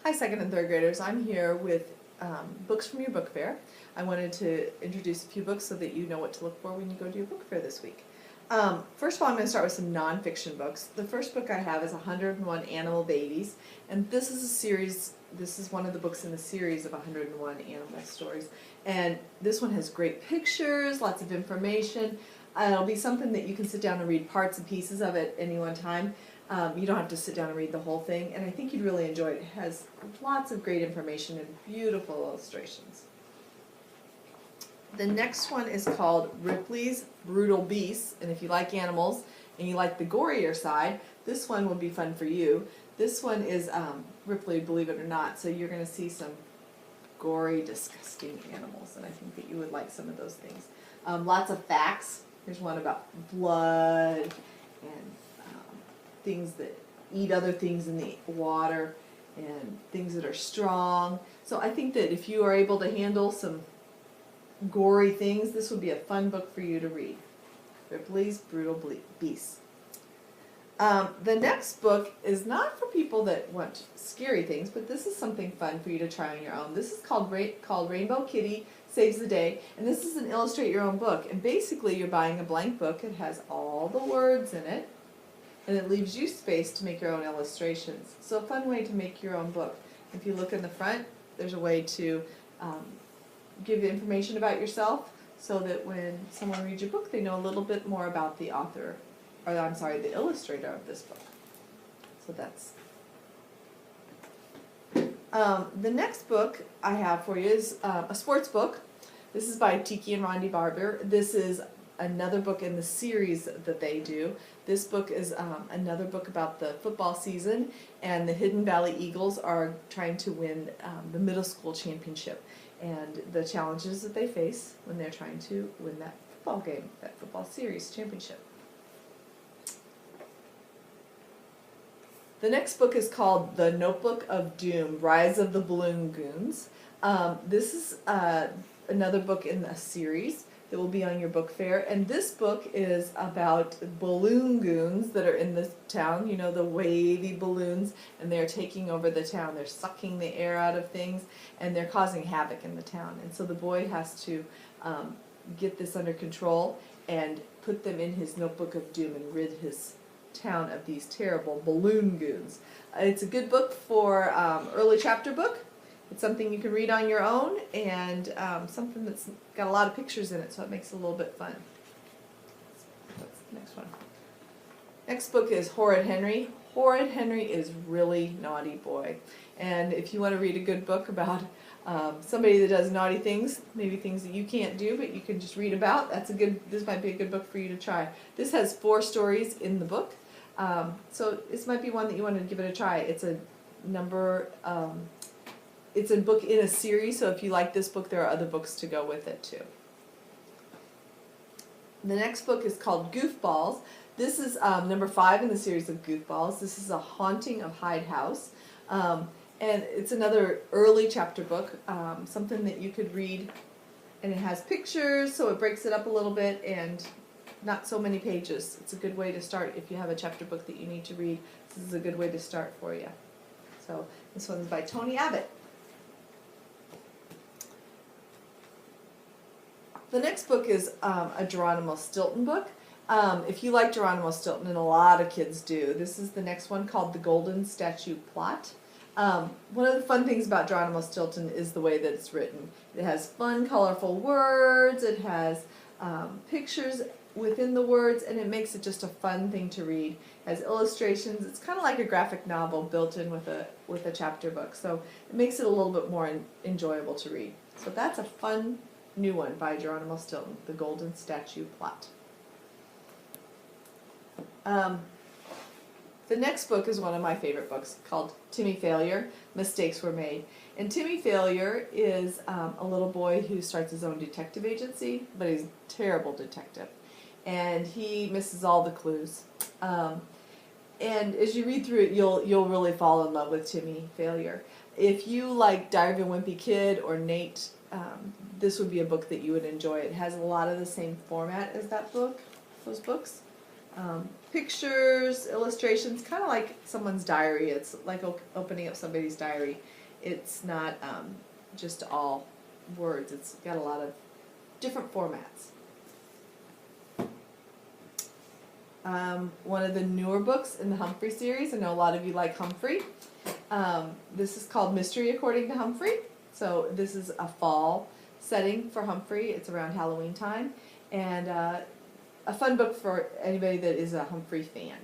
Hi, second and third graders. I'm here with books from your book fair. I wanted to introduce a few books so that you know what to look for when you go to your book fair this week. First of all, I'm going to start with some nonfiction books. The first book I have is 101 Animal Babies, and this is a series. This is one of the books in the series of 101 animal stories, and this one has great pictures, lots of information. It'll be something that you can sit down and read parts and pieces of it any one time. You don't have to sit down and read the whole thing, and I think you'd really enjoy it. It has lots of great information and beautiful illustrations. The next one is called Ripley's Brutal Beasts, and if you like animals and you like the gorier side, this one would be fun for you. This one is Ripley, believe it or not, so you're going to see some gory, disgusting animals, and I think that you would like some of those things. Lots of facts. Here's one about blood and things that eat other things in the water and things that are strong. So I think that if you are able to handle some gory things, this would be a fun book for you to read. Ripley's Brutal Beasts. The next book is not for people that want scary things, but this is something fun for you to try on your own. This is called Rainbow Kitty Saves the Day, and this is an illustrate your own book. And basically you're buying a blank book. It has all the words in it, and it leaves you space to make your own illustrations. So a fun way to make your own book. If you look in the front, there's a way to give information about yourself so that when someone reads your book, they know a little bit more about the author, or I'm sorry, the illustrator of this book. So that's. The next book I have for you is a sports book. This is by Tiki and Rondi Barber. This is another book in the series that they do. This book is another book about the football season, and the Hidden Valley Eagles are trying to win the middle school championship and the challenges that they face when they're trying to win that football game, that football series championship. The next book is called The Notebook of Doom, Rise of the Balloon Goons. This is another book in a series that will be on your book fair, and this book is about balloon goons that are in the town, you know, the wavy balloons, and they're taking over the town. They're sucking the air out of things, and they're causing havoc in the town. And so the boy has to get this under control and put them in his notebook of doom and rid his town of these terrible balloon goons. It's a good book for early chapter book. It's something you can read on your own, and something that's got a lot of pictures in it, so it makes it a little bit fun. That's the next one. Next book is Horrid Henry. Horrid Henry is really naughty boy, and if you want to read a good book about somebody that does naughty things, maybe things that you can't do, but you can just read about, this might be a good book for you to try. This has 4 stories in the book, so this might be one that you want to give it a try. It's a number. It's a book in a series, so if you like this book, there are other books to go with it too. The next book is called Goofballs. This is number 5 in the series of Goofballs. This is A Haunting of Hyde House. And it's another early chapter book, something that you could read, and it has pictures, so it breaks it up a little bit, and not so many pages. It's a good way to start if you have a chapter book that you need to read. This is a good way to start for you. So this one's by Tony Abbott. The next book is a Geronimo Stilton book. If you like Geronimo Stilton, and a lot of kids do, this is the next one called The Golden Statue Plot. One of the fun things about Geronimo Stilton is the way that it's written. It has fun, colorful words, it has pictures within the words, and it makes it just a fun thing to read. It has illustrations. It's kind of like a graphic novel built in with a chapter book, so it makes it a little bit more enjoyable to read. So that's a fun new one by Geronimo Stilton, The Golden Statue Plot. The next book is one of my favorite books called Timmy Failure, Mistakes Were Made. And Timmy Failure is a little boy who starts his own detective agency, but he's a terrible detective. And he misses all the clues. And as you read through it, you'll really fall in love with Timmy Failure. If you like Diary of a Wimpy Kid or Nate, this would be a book that you would enjoy. It has a lot of the same format as those books. pictures, illustrations, kind of like someone's diary. It's like opening up somebody's diary. It's not just all words. It's got a lot of different formats. One of the newer books in the Humphrey series. I know a lot of you like Humphrey. This is called Mystery According to Humphrey. So this is a fall setting for Humphrey. It's around Halloween time. And a fun book for anybody that is a Humphrey fan.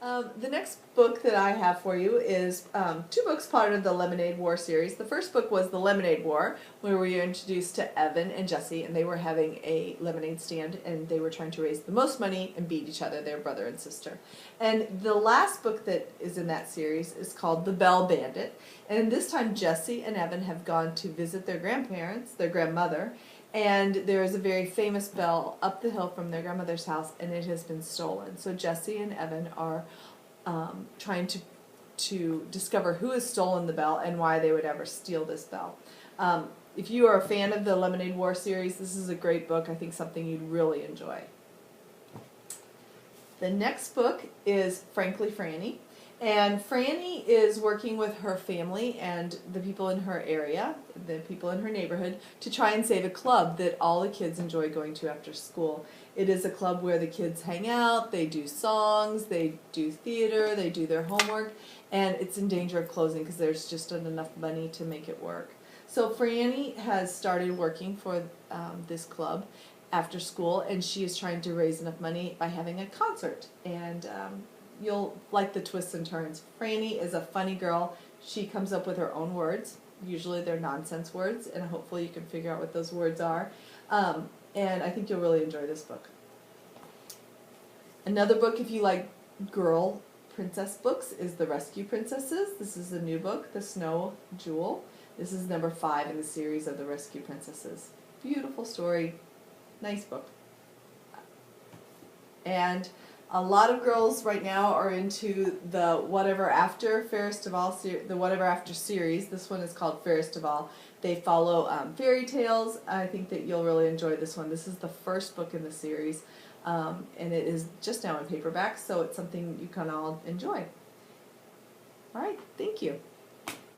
The next book that I have for you is 2 books part of the Lemonade War series. The first book was The Lemonade War, where we were introduced to Evan and Jesse, and they were having a lemonade stand, and they were trying to raise the most money and beat each other, their brother and sister. And the last book that is in that series is called The Bell Bandit, and this time Jesse and Evan have gone to visit their grandparents, their grandmother, and there is a very famous bell up the hill from their grandmother's house, and it has been stolen. So Jesse and Evan are trying to discover who has stolen the bell and why they would ever steal this bell. If you are a fan of the Lemonade War series, this is a great book. I think something you'd really enjoy. The next book is Frankly Franny. And Franny is working with her family and the people in her area, the people in her neighborhood, to try and save a club that all the kids enjoy going to after school. It is a club where the kids hang out, they do songs, they do theater, they do their homework, and it's in danger of closing because there's just not enough money to make it work. So Franny has started working for this club after school, and she is trying to raise enough money by having a concert. And you'll like the twists and turns. Franny is a funny girl. She comes up with her own words. Usually they're nonsense words, and hopefully you can figure out what those words are. And I think you'll really enjoy this book. Another book, if you like girl princess books, is The Rescue Princesses. This is a new book, The Snow Jewel. This is number 5 in the series of The Rescue Princesses. Beautiful story. Nice book. And a lot of girls right now are into the Whatever After Fairest of All, the Whatever After series. This one is called Fairest of All. They follow fairy tales. I think that you'll really enjoy this one. This is the first book in the series, and it is just now in paperback, so it's something you can all enjoy. All right, thank you.